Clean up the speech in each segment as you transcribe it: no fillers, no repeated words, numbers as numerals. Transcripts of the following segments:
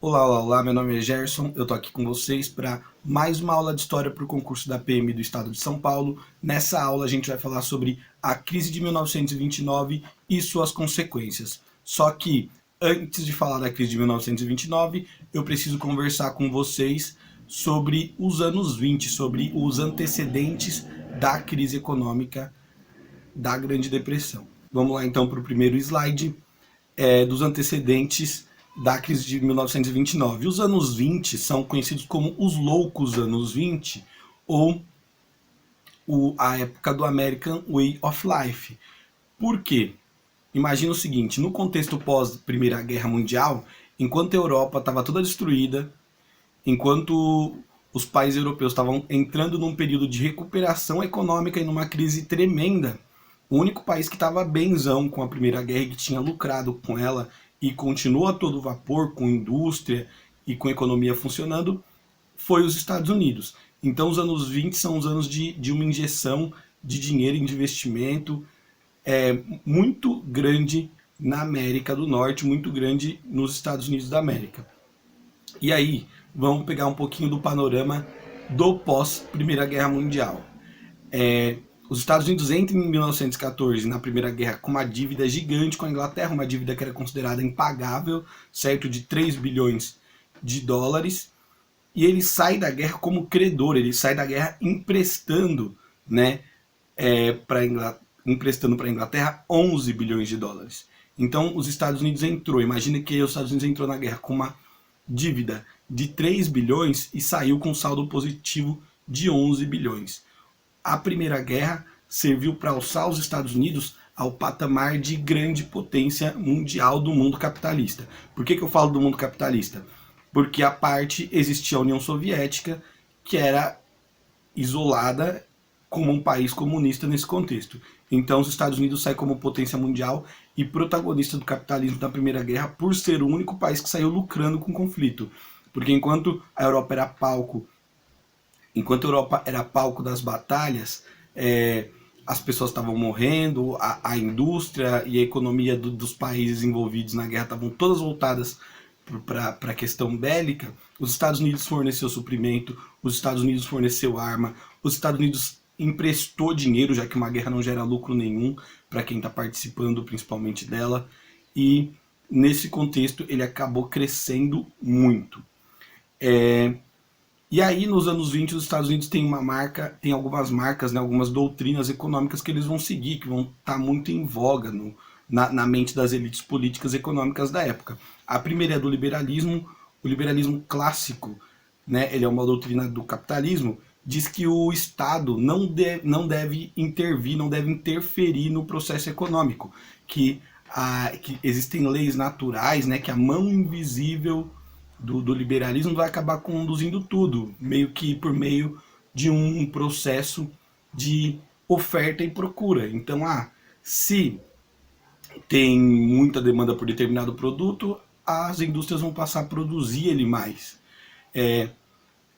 Olá, olá, olá, meu nome é Gerson, eu tô aqui com vocês para mais uma aula de História para o concurso da PM do Estado de São Paulo. Nessa aula a gente vai falar sobre a crise de 1929 e suas consequências. Só que, antes de falar da crise de 1929, eu preciso conversar com vocês sobre os anos 20, sobre os antecedentes da crise econômica da Grande Depressão. Vamos lá então para o primeiro slide dos antecedentes da crise de 1929. Os anos 20 são conhecidos como os loucos anos 20 ou a época do American Way of Life. Por quê? Imagina o seguinte, no contexto pós Primeira Guerra Mundial, enquanto a Europa estava toda destruída, enquanto os países europeus estavam entrando num período de recuperação econômica e numa crise tremenda, o único país que estava benzão com a Primeira Guerra e que tinha lucrado com ela e continua a todo vapor, com indústria e com economia funcionando, foi os Estados Unidos. Então os anos 20 são os anos de uma injeção de dinheiro, de investimento muito grande na América do Norte, muito grande nos Estados Unidos da América. E aí, vamos pegar um pouquinho do panorama do pós-Primeira Guerra Mundial. Os Estados Unidos entram em 1914 na Primeira Guerra com uma dívida gigante com a Inglaterra, uma dívida que era considerada impagável, certo, de 3 bilhões de dólares, e ele sai da guerra como credor, ele sai da guerra emprestando, né, emprestando para a Inglaterra 11 bilhões de dólares. Então os Estados Unidos imagina que os Estados Unidos entrou na guerra com uma dívida de 3 bilhões e saiu com saldo positivo de 11 bilhões. A Primeira Guerra serviu para alçar os Estados Unidos ao patamar de grande potência mundial do mundo capitalista. Por que eu falo do mundo capitalista? Porque a parte existia a União Soviética, que era isolada como um país comunista nesse contexto. Então os Estados Unidos saem como potência mundial e protagonista do capitalismo da Primeira Guerra por ser o único país que saiu lucrando com o conflito. Porque enquanto a Europa era palco das batalhas, as pessoas estavam morrendo, a indústria e a economia dos países envolvidos na guerra estavam todas voltadas para a questão bélica. Os Estados Unidos forneceu suprimento, os Estados Unidos forneceu arma, os Estados Unidos emprestou dinheiro, já que uma guerra não gera lucro nenhum para quem está participando principalmente dela, e nesse contexto ele acabou crescendo muito. E aí, nos anos 20, os Estados Unidos têm algumas marcas, né, algumas doutrinas econômicas que eles vão seguir, que vão estar muito em voga na mente das elites políticas e econômicas da época. A primeira é do liberalismo, o liberalismo clássico, né, ele é uma doutrina do capitalismo, diz que o Estado não deve intervir, não deve interferir no processo econômico, que existem leis naturais, né, que a mão invisível do liberalismo vai acabar conduzindo tudo, meio que por meio de um processo de oferta e procura. Então, se tem muita demanda por determinado produto, as indústrias vão passar a produzir ele mais.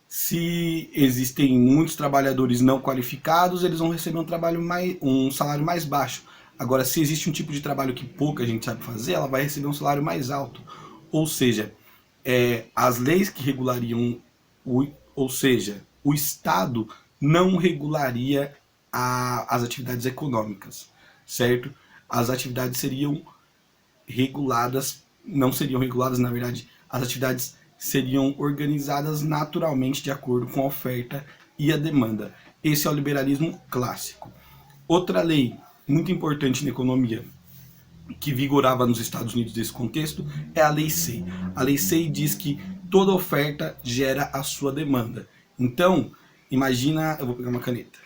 Se existem muitos trabalhadores não qualificados, eles vão receber um salário mais baixo. Agora, se existe um tipo de trabalho que pouca gente sabe fazer, ela vai receber um salário mais alto. Ou seja, as leis que regulariam, ou seja, o Estado não regularia as atividades econômicas, certo? As atividades não seriam reguladas, na verdade, as atividades seriam organizadas naturalmente de acordo com a oferta e a demanda. Esse é o liberalismo clássico. Outra lei muito importante na economia que vigorava nos Estados Unidos nesse contexto é a Lei Sey. A Lei Sey diz que toda oferta gera a sua demanda. Então, imagina, eu vou pegar uma caneta.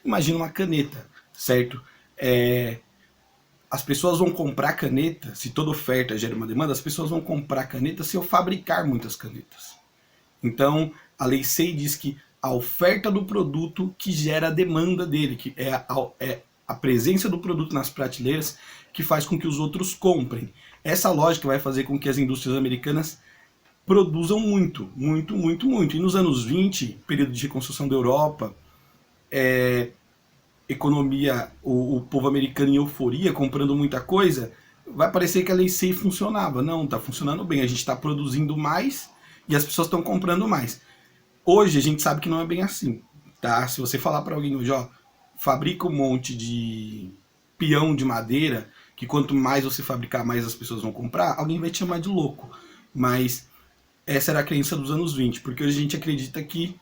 Imagina uma caneta, certo? As pessoas vão comprar caneta, se toda oferta gera uma demanda, as pessoas vão comprar caneta se eu fabricar muitas canetas. Então, a Lei Sey diz que a oferta do produto que gera a demanda dele, que é a presença do produto nas prateleiras que faz com que os outros comprem. Essa lógica vai fazer com que as indústrias americanas produzam muito, muito, muito, muito. E nos anos 20, período de reconstrução da Europa, economia, o povo americano em euforia, comprando muita coisa, vai parecer que a lei SEI funcionava. Não, está funcionando bem. A gente está produzindo mais e as pessoas estão comprando mais. Hoje a gente sabe que não é bem assim, tá? Se você falar para alguém hoje, ó, fabrica um monte de peão de madeira, que quanto mais você fabricar, mais as pessoas vão comprar, alguém vai te chamar de louco. Mas essa era a crença dos anos 20, porque hoje a gente acredita que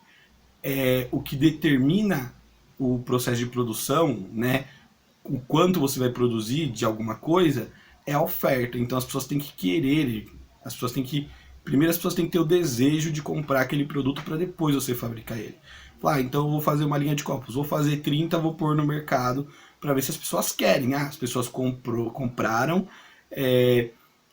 o que determina o processo de produção, né, o quanto você vai produzir de alguma coisa, é a oferta. Então as pessoas têm que querer, as pessoas têm que primeiro as pessoas têm que ter o desejo de comprar aquele produto para depois você fabricar ele. Então eu vou fazer uma linha de copos, vou fazer 30, vou pôr no mercado para ver se as pessoas querem. As pessoas compraram,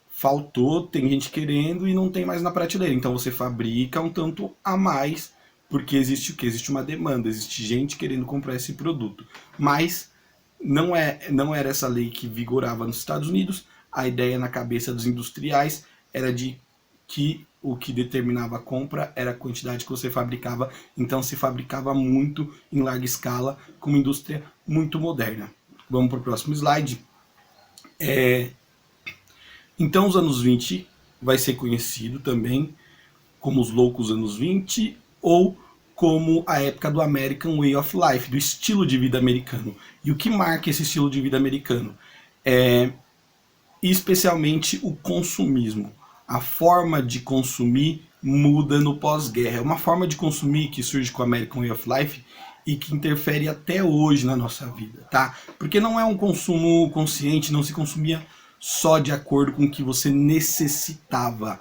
faltou, tem gente querendo e não tem mais na prateleira. Então você fabrica um tanto a mais, porque existe o quê? Existe uma demanda, existe gente querendo comprar esse produto. Mas não era essa lei que vigorava nos Estados Unidos. A ideia na cabeça dos industriais era de que o que determinava a compra era a quantidade que você fabricava, então se fabricava muito em larga escala, com uma indústria muito moderna. Vamos para o próximo slide. Então os anos 20 vai ser conhecido também como os loucos anos 20 ou como a época do American Way of Life, do estilo de vida americano. E o que marca esse estilo de vida americano? Especialmente o consumismo. A forma de consumir muda no pós-guerra. É uma forma de consumir que surge com o American Way of Life e que interfere até hoje na nossa vida, tá? Porque não é um consumo consciente, não se consumia só de acordo com o que você necessitava.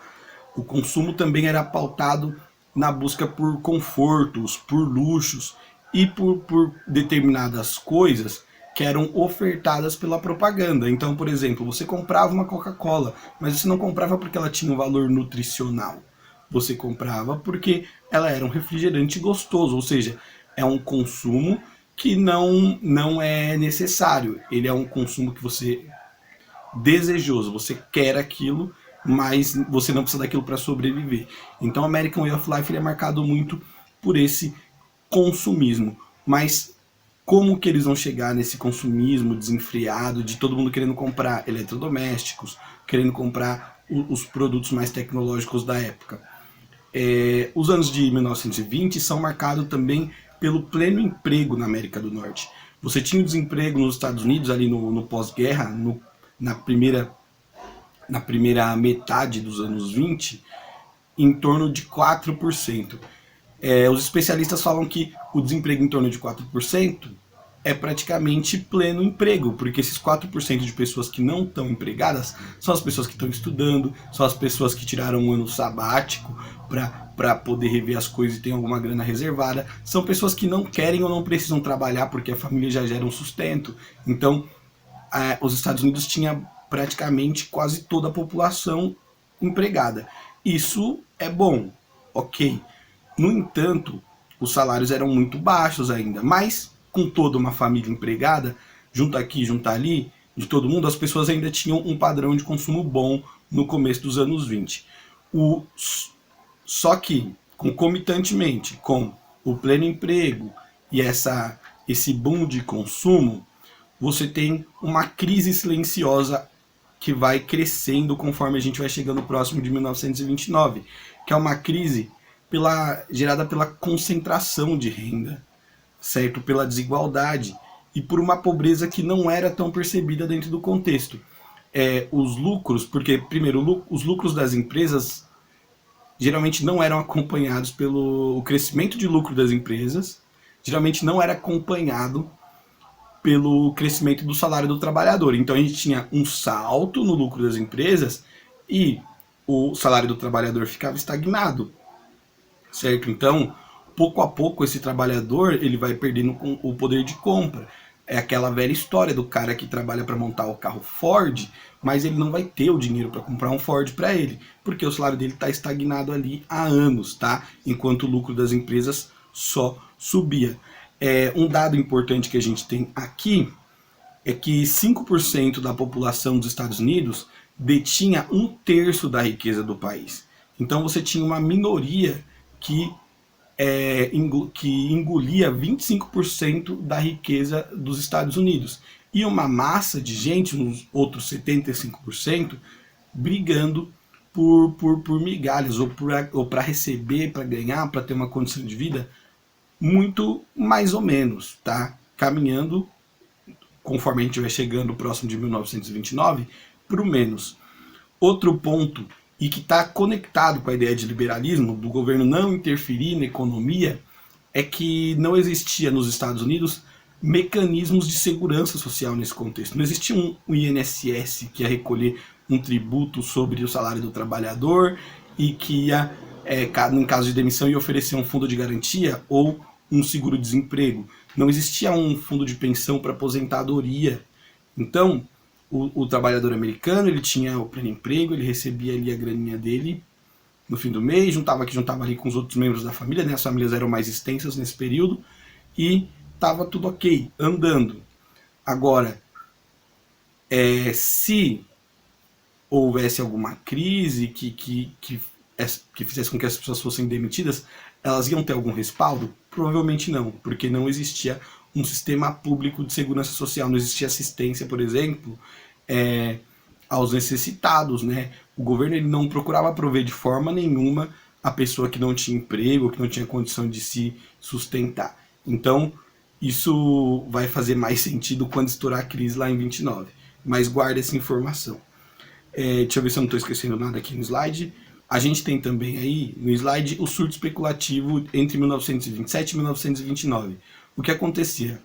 O consumo também era pautado na busca por confortos, por luxos e por determinadas coisas que eram ofertadas pela propaganda. Então, por exemplo, você comprava uma Coca-Cola, mas você não comprava porque ela tinha um valor nutricional. Você comprava porque ela era um refrigerante gostoso, ou seja, é um consumo que não é necessário. Ele é um consumo que você desejoso, você quer aquilo, mas você não precisa daquilo para sobreviver. Então, o American Way of Life ele é marcado muito por esse consumismo. Mas como que eles vão chegar nesse consumismo desenfreado de todo mundo querendo comprar eletrodomésticos, querendo comprar os produtos mais tecnológicos da época? Os anos de 1920 são marcados também pelo pleno emprego na América do Norte. Você tinha o desemprego nos Estados Unidos, ali no pós-guerra, na primeira metade dos anos 20, em torno de 4%. Os especialistas falam que o desemprego em torno de 4% é praticamente pleno emprego, porque esses 4% de pessoas que não estão empregadas são as pessoas que estão estudando, são as pessoas que tiraram um ano sabático para poder rever as coisas e tem alguma grana reservada, são pessoas que não querem ou não precisam trabalhar porque a família já gera um sustento. Então, os Estados Unidos tinha praticamente quase toda a população empregada. Isso é bom, ok. No entanto, os salários eram muito baixos ainda, mas com toda uma família empregada, junto aqui, junto ali, de todo mundo, as pessoas ainda tinham um padrão de consumo bom no começo dos anos 20. Só que, concomitantemente com o pleno emprego e esse boom de consumo, você tem uma crise silenciosa que vai crescendo conforme a gente vai chegando próximo de 1929, que é uma crise gerada pela concentração de renda, certo? Pela desigualdade e por uma pobreza que não era tão percebida dentro do contexto. Os lucros, porque primeiro os lucros das empresas geralmente não eram acompanhados pelo crescimento de lucro das empresas, geralmente não era acompanhado pelo crescimento do salário do trabalhador. Então a gente tinha um salto no lucro das empresas e o salário do trabalhador ficava estagnado, certo? Então, pouco a pouco esse trabalhador ele vai perdendo o poder de compra. É aquela velha história do cara que trabalha para montar o carro Ford, mas ele não vai ter o dinheiro para comprar um Ford para ele, porque o salário dele está estagnado ali há anos, tá? Enquanto o lucro das empresas só subia. Um dado importante que a gente tem aqui é que 5% da população dos Estados Unidos detinha 1/3 da riqueza do país. Então você tinha uma minoria que engolia 25% da riqueza dos Estados Unidos. e uma massa de gente, uns outros 75%, brigando por migalhas, ou para receber, para ganhar, para ter uma condição de vida muito mais ou menos, tá? Caminhando, conforme a gente vai chegando próximo de 1929, para o menos. Outro ponto, e que está conectado com a ideia de liberalismo, do governo não interferir na economia, é que não existia nos Estados Unidos mecanismos de segurança social nesse contexto. Não existia um INSS que ia recolher um tributo sobre o salário do trabalhador e que ia, em caso de demissão, ia oferecer um fundo de garantia ou um seguro-desemprego. Não existia um fundo de pensão para aposentadoria. Então, o trabalhador americano, ele tinha o pleno emprego, ele recebia ali a graninha dele no fim do mês, juntava ali com os outros membros da família, né? As famílias eram mais extensas nesse período, e estava tudo ok, andando. Agora, se houvesse alguma crise que fizesse com que as pessoas fossem demitidas, elas iam ter algum respaldo? Provavelmente não, porque não existia um sistema público de segurança social, não existia assistência, por exemplo, aos necessitados, né? O governo ele não procurava prover de forma nenhuma a pessoa que não tinha emprego, que não tinha condição de se sustentar. Então, isso vai fazer mais sentido quando estourar a crise lá em 29. Mas guarda essa informação. Deixa eu ver se eu não estou esquecendo nada aqui no slide. A gente tem também aí no slide o surto especulativo entre 1927 e 1929. O que acontecia?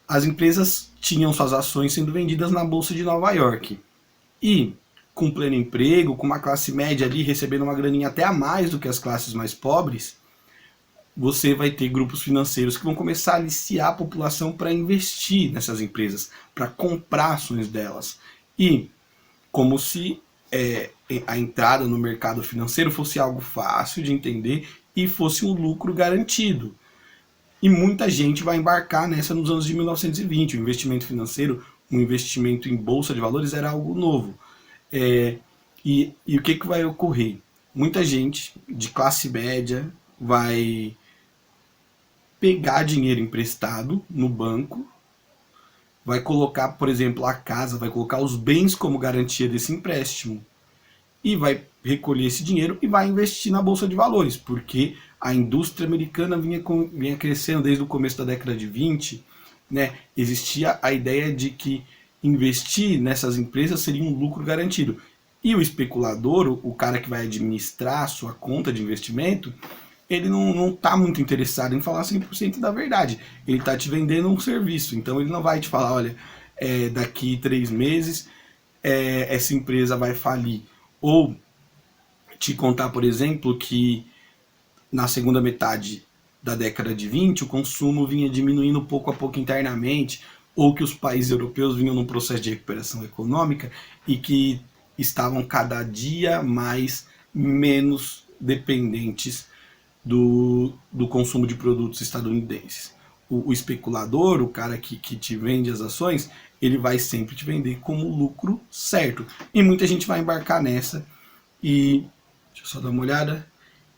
As empresas tinham suas ações sendo vendidas na Bolsa de Nova York. E, com pleno emprego, com uma classe média ali recebendo uma graninha até a mais do que as classes mais pobres, você vai ter grupos financeiros que vão começar a aliciar a população para investir nessas empresas, para comprar ações delas. E, como se a entrada no mercado financeiro fosse algo fácil de entender e fosse um lucro garantido. E muita gente vai embarcar nessa nos anos de 1920. O investimento financeiro, um investimento em bolsa de valores era algo novo. E o que vai ocorrer? Muita gente de classe média vai pegar dinheiro emprestado no banco, vai colocar, por exemplo, a casa, vai colocar os bens como garantia desse empréstimo e vai recolher esse dinheiro e vai investir na Bolsa de Valores, porque a indústria americana vinha crescendo desde o começo da década de 20, né? Existia a ideia de que investir nessas empresas seria um lucro garantido. E o especulador, o cara que vai administrar a sua conta de investimento, ele não está muito interessado em falar 100% da verdade. Ele está te vendendo um serviço, então ele não vai te falar, olha, daqui 3 meses essa empresa vai falir. Ou te contar, por exemplo, que na segunda metade da década de 20 o consumo vinha diminuindo pouco a pouco internamente, ou que os países europeus vinham num processo de recuperação econômica e que estavam cada dia menos dependentes do consumo de produtos estadunidenses. O especulador, o cara que te vende as ações, ele vai sempre te vender como lucro certo. E muita gente vai embarcar nessa e... deixa eu só dar uma olhada.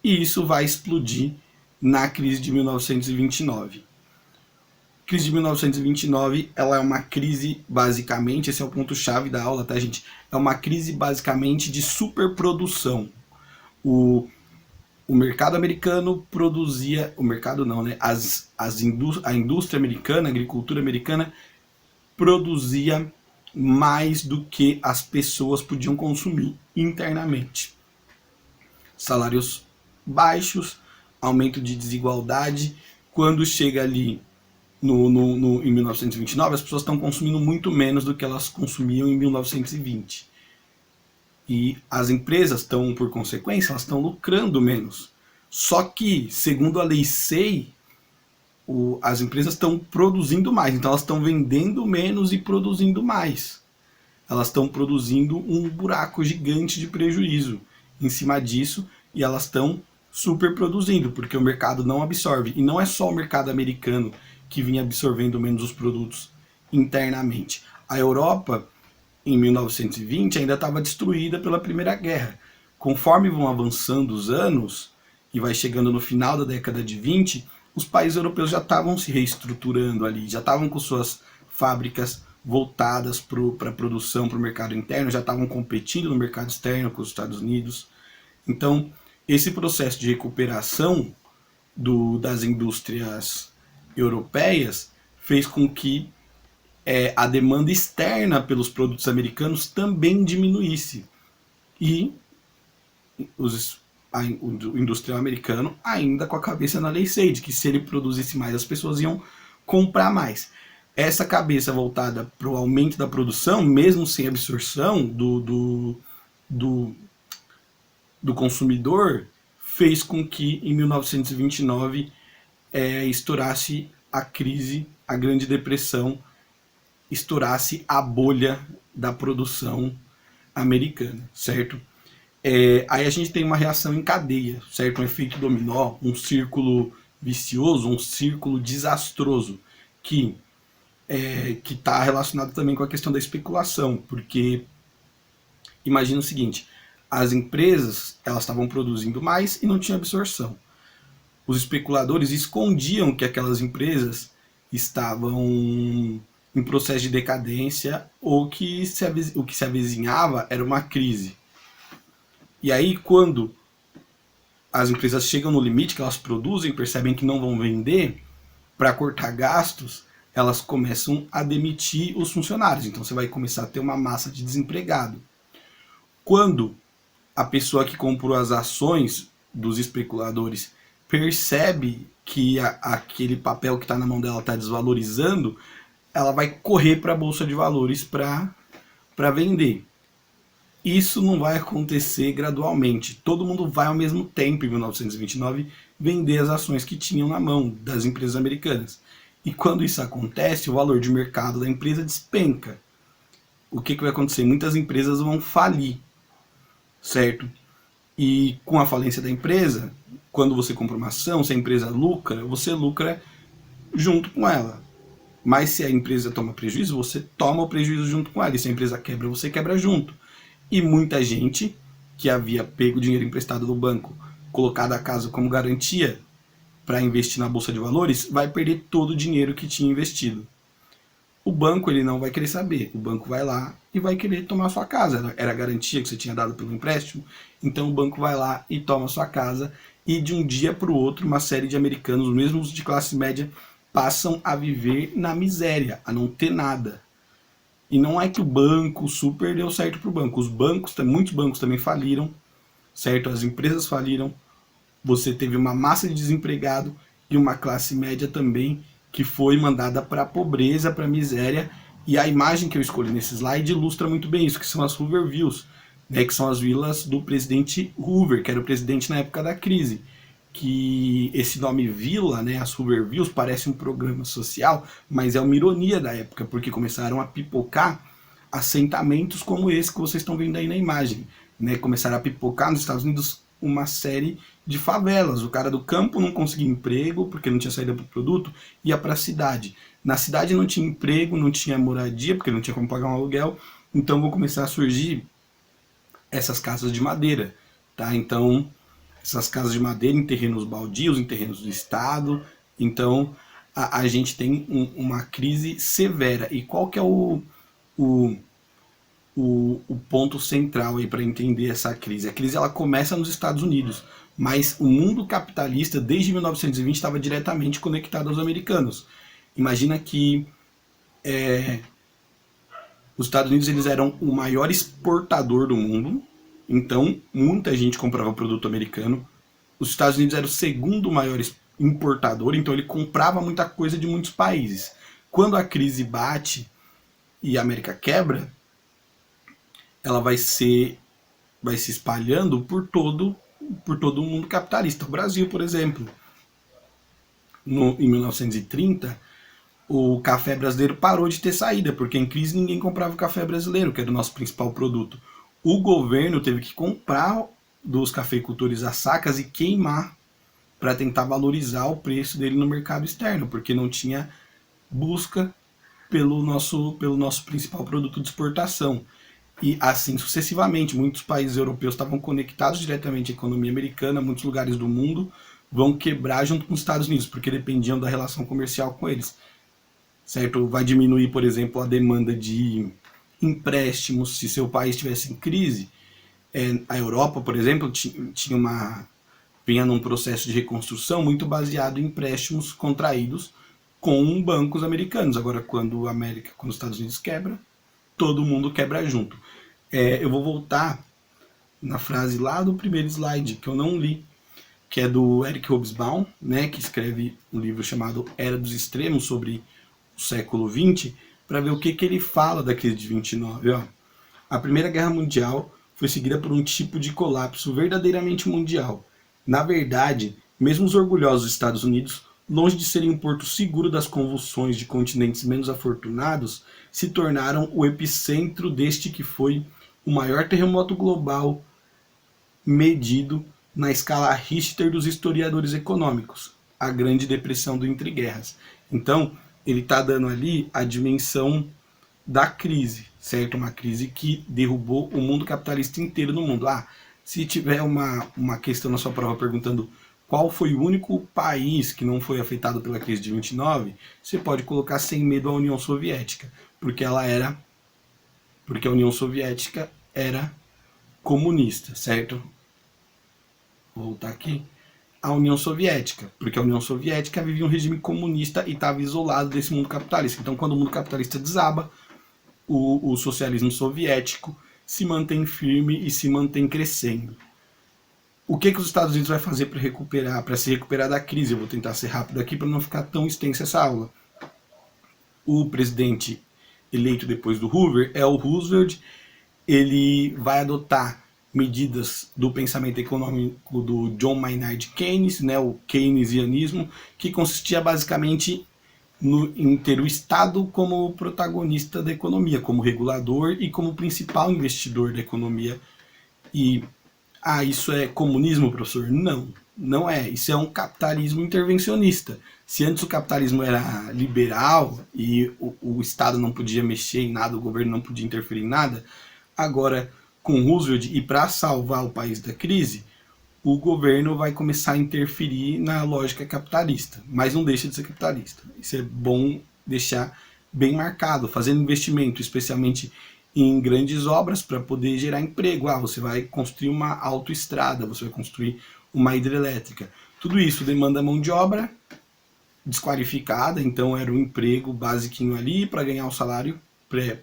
E isso vai explodir na crise de 1929. A crise de 1929, ela é uma crise basicamente, esse é o ponto-chave da aula, tá, gente? É uma crise basicamente de superprodução. O mercado americano produzia... o mercado não, né? A indústria americana, a agricultura americana produzia mais do que as pessoas podiam consumir internamente. Salários baixos, aumento de desigualdade. Quando chega ali em 1929, as pessoas estão consumindo muito menos do que elas consumiam em 1920. E as empresas estão, por consequência, elas estão lucrando menos. Só que, segundo a lei SEI, as empresas estão produzindo mais. Então elas estão vendendo menos e produzindo mais. Elas estão produzindo um buraco gigante de prejuízo em cima disso, e elas estão super produzindo, porque o mercado não absorve. E não é só o mercado americano que vinha absorvendo menos os produtos internamente. A Europa, em 1920, ainda estava destruída pela Primeira Guerra. Conforme vão avançando os anos, e vai chegando no final da década de 20, os países europeus já estavam se reestruturando ali, já estavam com suas fábricas voltadas para a produção, para o mercado interno, já estavam competindo no mercado externo com os Estados Unidos. Então, esse processo de recuperação das indústrias europeias fez com que a demanda externa pelos produtos americanos também diminuísse. E o industrial americano ainda com a cabeça na lei Sage, que se ele produzisse mais, as pessoas iam comprar mais. Essa cabeça voltada para o aumento da produção, mesmo sem absorção do consumidor, fez com que em 1929 estourasse a crise, a Grande Depressão, estourasse a bolha da produção americana, certo? Aí a gente tem uma reação em cadeia, certo? Um efeito dominó, um círculo vicioso, um círculo desastroso, que está relacionado também com a questão da especulação, porque imagina o seguinte, as empresas elas estavam produzindo mais e não tinha absorção. Os especuladores escondiam que aquelas empresas estavam em processo de decadência ou que o que se avizinhava era uma crise. E aí, quando as empresas chegam no limite, que elas produzem, percebem que não vão vender, para cortar gastos, elas começam a demitir os funcionários. Então você vai começar a ter uma massa de desempregado. Quando a pessoa que comprou as ações dos especuladores percebe que aquele papel que está na mão dela está desvalorizando, ela vai correr para a Bolsa de Valores para vender. Isso não vai acontecer gradualmente. Todo mundo vai ao mesmo tempo, em 1929, vender as ações que tinham na mão das empresas americanas. E quando isso acontece, o valor de mercado da empresa despenca. O que vai acontecer? Muitas empresas vão falir, certo? E com a falência da empresa, quando você compra uma ação, se a empresa lucra, você lucra junto com ela. Mas se a empresa toma prejuízo, você toma o prejuízo junto com ela. E se a empresa quebra, você quebra junto. E muita gente que havia pego dinheiro emprestado do banco, colocado a casa como garantia para investir na Bolsa de Valores, vai perder todo o dinheiro que tinha investido. O banco ele não vai querer saber. O banco vai lá e vai querer tomar sua casa. Era a garantia que você tinha dado pelo empréstimo. Então o banco vai lá e toma sua casa. E de um dia para o outro, uma série de americanos, mesmo os de classe média, passam a viver na miséria, a não ter nada. E não é que o banco super deu certo para o banco. Os bancos, muitos bancos também faliram, certo? As empresas faliram. Você teve uma massa de desempregado e uma classe média também que foi mandada para a pobreza, para a miséria. E a imagem que eu escolhi nesse slide ilustra muito bem isso, que são as Hoovervilles, né? Que são as vilas do presidente Hoover, que era o presidente na época da crise. Que esse nome vila, né, as Hoovervilles, parece um programa social, mas é uma ironia da época, porque começaram a pipocar assentamentos como esse que vocês estão vendo aí na imagem, né? Começaram a pipocar nos Estados Unidos uma série de favelas. O cara do campo não conseguia emprego porque não tinha saída para o produto, ia para a cidade. Na cidade não tinha emprego, não tinha moradia porque não tinha como pagar um aluguel, então vão começar a surgir essas casas de madeira, tá? Então essas casas de madeira em terrenos baldios, em terrenos do Estado. Então, a gente tem uma crise severa. E qual que é o ponto central aí para entender essa crise? A crise ela começa nos Estados Unidos, mas o mundo capitalista, desde 1920, estava diretamente conectado aos americanos. Imagina que os Estados Unidos eles eram o maior exportador do mundo. Então, muita gente comprava produto americano. Os Estados Unidos era o segundo maior importador, então ele comprava muita coisa de muitos países. Quando a crise bate e a América quebra, ela vai se espalhando por todo o mundo capitalista. O Brasil, por exemplo, em 1930, o café brasileiro parou de ter saída, porque em crise ninguém comprava o café brasileiro, que era o nosso principal produto. O governo teve que comprar dos cafeicultores as sacas e queimar para tentar valorizar o preço dele no mercado externo, porque não tinha busca pelo nosso principal produto de exportação. E assim sucessivamente, muitos países europeus estavam conectados diretamente à economia americana, muitos lugares do mundo vão quebrar junto com os Estados Unidos, porque dependiam da relação comercial com eles. certo? Vai diminuir, por exemplo, a demanda de empréstimos se seu país estivesse em crise. A Europa, por exemplo, vinha num processo de reconstrução muito baseado em empréstimos contraídos com bancos americanos. Agora, quando os Estados Unidos quebra, todo mundo quebra junto. Eu vou voltar na frase lá do primeiro slide, que eu não li, que é do Eric Hobsbawm, né, que escreve um livro chamado Era dos Extremos, sobre o século XX, para ver o que ele fala da crise de 29. Ó. A Primeira Guerra Mundial foi seguida por um tipo de colapso verdadeiramente mundial. Na verdade, mesmo os orgulhosos Estados Unidos, longe de serem um porto seguro das convulsões de continentes menos afortunados, se tornaram o epicentro deste que foi o maior terremoto global medido na escala Richter dos historiadores econômicos, a Grande Depressão do Entreguerras. Então, ele está dando ali a dimensão da crise, certo? Uma crise que derrubou o mundo capitalista inteiro no mundo. Se tiver uma questão na sua prova perguntando qual foi o único país que não foi afetado pela crise de 29, você pode colocar sem medo a União Soviética, porque a União Soviética era comunista, certo? Vou voltar aqui. A União Soviética, porque a União Soviética vivia um regime comunista e estava isolado desse mundo capitalista. Então, quando o mundo capitalista desaba, o socialismo soviético se mantém firme e se mantém crescendo. O que os Estados Unidos vai fazer para se recuperar da crise? Eu vou tentar ser rápido aqui para não ficar tão extensa essa aula. O presidente eleito depois do Hoover é o Roosevelt. Ele vai adotar medidas do pensamento econômico do John Maynard Keynes, né, o keynesianismo, que consistia basicamente em ter o Estado como protagonista da economia, como regulador e como principal investidor da economia. E, isso é comunismo, professor? Não, não é. Isso é um capitalismo intervencionista. Se antes o capitalismo era liberal e o Estado não podia mexer em nada, o governo não podia interferir em nada, agora, com Roosevelt, e para salvar o país da crise, o governo vai começar a interferir na lógica capitalista, mas não deixa de ser capitalista. Isso é bom deixar bem marcado, fazendo investimento, especialmente em grandes obras para poder gerar emprego. Você vai construir uma autoestrada, você vai construir uma hidrelétrica. Tudo isso demanda mão de obra desqualificada, então era um emprego basiquinho ali para ganhar o salário,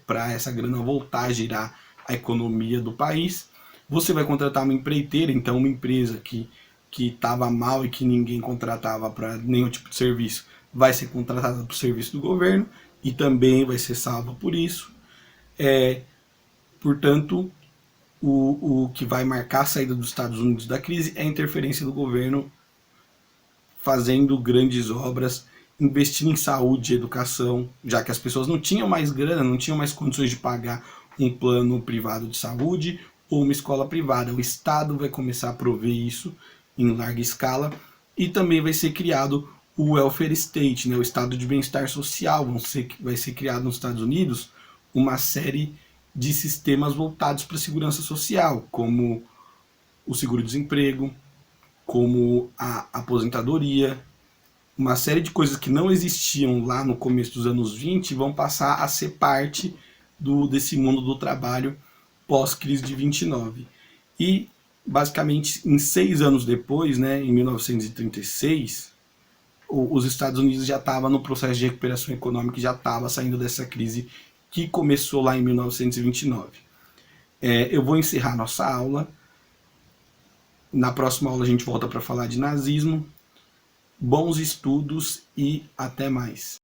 para essa grana voltar a girar a economia do país. Você vai contratar uma empreiteira, então uma empresa que estava mal e que ninguém contratava para nenhum tipo de serviço, vai ser contratada para o serviço do governo e também vai ser salva por isso. Portanto, o que vai marcar a saída dos Estados Unidos da crise é a interferência do governo fazendo grandes obras, investindo em saúde e educação, já que as pessoas não tinham mais grana, não tinham mais condições de pagar um plano privado de saúde ou uma escola privada. O Estado vai começar a prover isso em larga escala e também vai ser criado o welfare state, né, o estado de bem-estar social. Vai ser criado nos Estados Unidos uma série de sistemas voltados para a segurança social, como o seguro-desemprego, como a aposentadoria, uma série de coisas que não existiam lá no começo dos anos 20 vão passar a ser parte desse mundo do trabalho pós-crise de 29. E, basicamente, em 6 anos depois, né, em 1936, os Estados Unidos já estavam no processo de recuperação econômica e já estava saindo dessa crise que começou lá em 1929. Eu vou encerrar nossa aula. Na próxima aula a gente volta para falar de nazismo. Bons estudos e até mais.